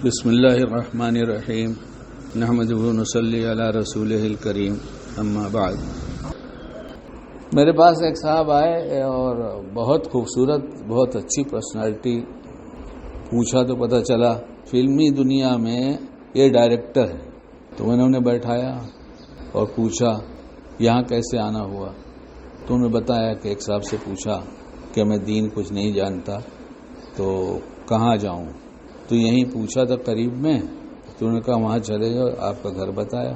بسم اللہ الرحمن الرحیم نحمدہ و نصلی علی رسولہ الکریم اما بعد۔ میرے پاس ایک صاحب آئے اور بہت خوبصورت، بہت اچھی پرسنالٹی، پوچھا تو پتہ چلا فلمی دنیا میں یہ ڈائریکٹر ہے۔ تو میں نے انہیں بیٹھایا اور پوچھا یہاں کیسے آنا ہوا، تو انہوں نے بتایا کہ ایک صاحب سے پوچھا کہ میں دین کچھ نہیں جانتا تو کہاں جاؤں، تو یہیں پوچھا تھا قریب میں، تو انہوں نے کہا وہاں چلے جاؤ، آپ کا گھر بتایا،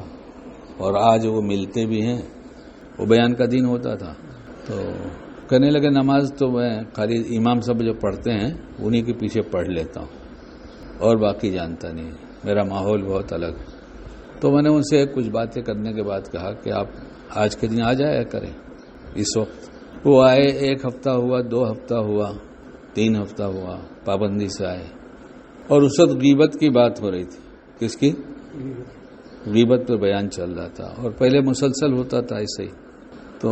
اور آج وہ ملتے بھی ہیں۔ وہ بیان کا دن ہوتا تھا تو کہنے لگے نماز تو میں خالی امام صاحب جو پڑھتے ہیں انہی کے پیچھے پڑھ لیتا ہوں اور باقی جانتا نہیں، میرا ماحول بہت الگ۔ تو میں نے ان سے کچھ باتیں کرنے کے بعد کہا کہ آپ آج کے دن آ جایا کریں اس وقت۔ وہ آئے، 1 ہفتہ ہوا، 2 ہفتہ ہوا، 3 ہفتہ ہوا، پابندی سے آئے، اور اس وقت غیبت کی بات ہو رہی تھی۔ کس کی؟ غیبت پہ بیان چل رہا تھا، اور پہلے مسلسل ہوتا تھا ایسے ہی۔ تو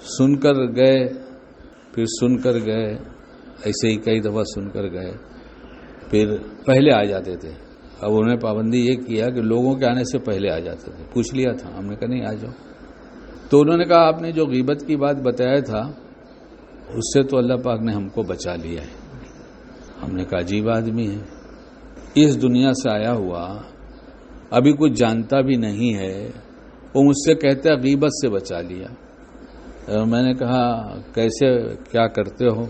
سن کر گئے، پھر سن کر گئے، ایسے ہی کئی دفعہ سن کر گئے، پھر پہلے آ جاتے تھے۔ اب انہوں نے پابندی یہ کیا کہ لوگوں کے آنے سے پہلے آ جاتے تھے۔ پوچھ لیا تھا، ہم نے کہا نہیں آ جاؤ۔ تو انہوں نے کہا آپ نے جو غیبت کی بات بتایا تھا اس سے تو اللہ پاک نے ہم کو بچا لیا ہے۔ ہم نے کہا عجیب آدمی ہے، اس دنیا سے آیا ہوا، ابھی کچھ جانتا بھی نہیں ہے، وہ مجھ سے کہتا ہے غیبت سے بچا لیا۔ میں نے کہا کیسے، کیا کرتے ہو؟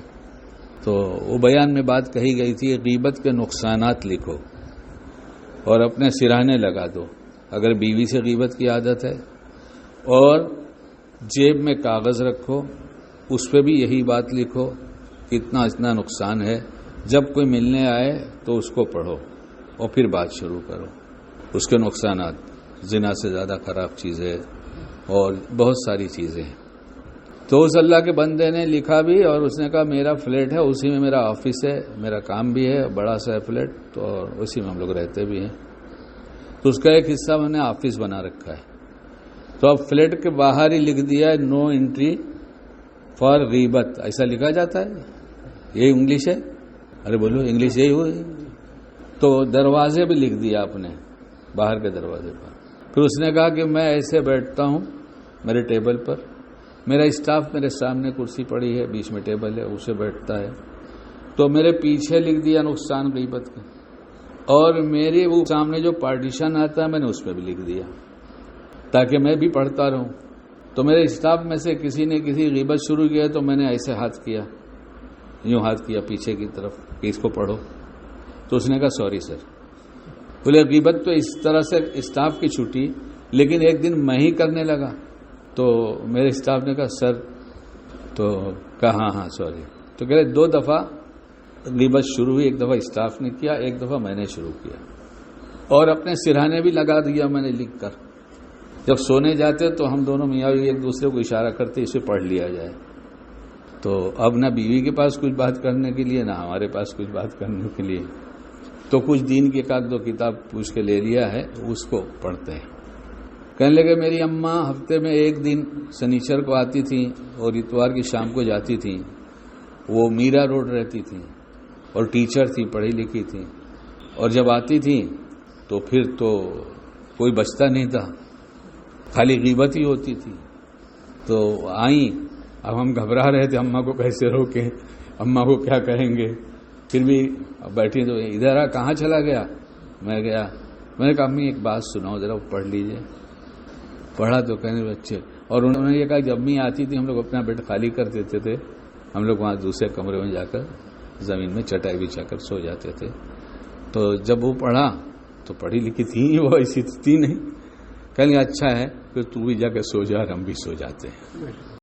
تو وہ بیان میں بات کہی گئی تھی، غیبت کے نقصانات لکھو اور اپنے سراہنے لگا دو۔ اگر بیوی سے غیبت کی عادت ہے، اور جیب میں کاغذ رکھو، اس پہ بھی یہی بات لکھو کہ اتنا نقصان ہے، جب کوئی ملنے آئے تو اس کو پڑھو اور پھر بات شروع کرو۔ اس کے نقصانات، زنا سے زیادہ خراب چیز ہے اور بہت ساری چیزیں ہیں۔ تو اس اللہ کے بندے نے لکھا بھی، اور اس نے کہا میرا فلیٹ ہے، اسی میں میرا آفس ہے، میرا کام بھی ہے، بڑا سا ہے فلیٹ، تو اسی میں ہم لوگ رہتے بھی ہیں۔ تو اس کا ایک حصہ میں نے آفس بنا رکھا ہے۔ تو اب فلیٹ کے باہر ہی لکھ دیا ہے نو انٹری فار غیبت، ایسا لکھا جاتا ہے؟ یہ انگلش ہے؟ ارے بولو انگلش یہی ہوئی۔ تو دروازے بھی لکھ دیا آپ نے، باہر کے دروازے پر۔ پھر اس نے کہا کہ میں ایسے بیٹھتا ہوں میرے ٹیبل پر، میرا اسٹاف میرے سامنے کرسی پڑی ہے، بیچ میں ٹیبل ہے، اسے بیٹھتا ہے۔ تو میرے پیچھے لکھ دیا نقصان غیبت کا، اور میرے وہ سامنے جو پارٹیشن آتا ہے میں نے اس پہ بھی لکھ دیا تاکہ میں بھی پڑھتا رہوں۔ تو میرے اسٹاف میں سے کسی نے کسی غیبت شروع کیا تو میں نے ایسے ہاتھ کیا، یوں ہاتھ کیا پیچھے کی طرف کہ اس کو پڑھو۔ تو اس نے کہا سوری سر۔ بولے غیبت تو اس طرح سے اسٹاف کی چھٹی، لیکن ایک دن میں ہی کرنے لگا۔ تو میرے اسٹاف نے کہا سر، تو کہا ہاں سوری۔ تو کہہ رہے 2 دفعہ غیبت شروع ہوئی، ایک دفعہ اسٹاف نے کیا، ایک دفعہ میں نے شروع کیا، اور اپنے سرہانے بھی لگا دیا میں نے لکھ کر۔ جب سونے جاتے تو ہم دونوں میاں بیوی ایک دوسرے کو اشارہ کرتے اسے پڑھ لیا جائے۔ تو اب نہ بیوی کے پاس کچھ بات کرنے کے لیے، نہ ہمارے پاس کچھ بات کرنے کے لیے، تو کچھ دین کی 1-2 کتاب پوچھ کے لے لیا ہے، اس کو پڑھتے ہیں۔ کہنے لگے میری اماں ہفتے میں 1 دن سنیچر کو آتی تھیں اور اتوار کی شام کو جاتی تھیں۔ وہ میرا روڈ رہتی تھیں اور ٹیچر تھی، پڑھی لکھی تھی، اور جب آتی تھیں تو پھر تو کوئی بچتا نہیں تھا، خالی غیبت ہی ہوتی تھی۔ تو آئیں، اب ہم گھبرا رہے تھے اماں کو کیسے روکیں، اماں کو کیا کہیں گے، پھر بھی بیٹھی تو ادھر آ، کہاں چلا گیا؟ میں گیا، میں نے کہا امی ایک بات سناؤ ذرا، پڑھ لیجئے۔ پڑھا تو کہنے بچے، اور انہوں نے یہ کہا جب امی آتی تھی ہم لوگ اپنا بیڈ خالی کر دیتے تھے، ہم لوگ وہاں دوسرے کمرے میں جا کر زمین میں چٹائی بچھا کر سو جاتے تھے۔ تو جب وہ پڑھا تو پڑھی لکھی تھی، وہ ایسی تھی نہیں۔ کہنے اچھا ہے پھر تو بھی جا کے سو جا اور ہم بھی سو جاتے ہیں۔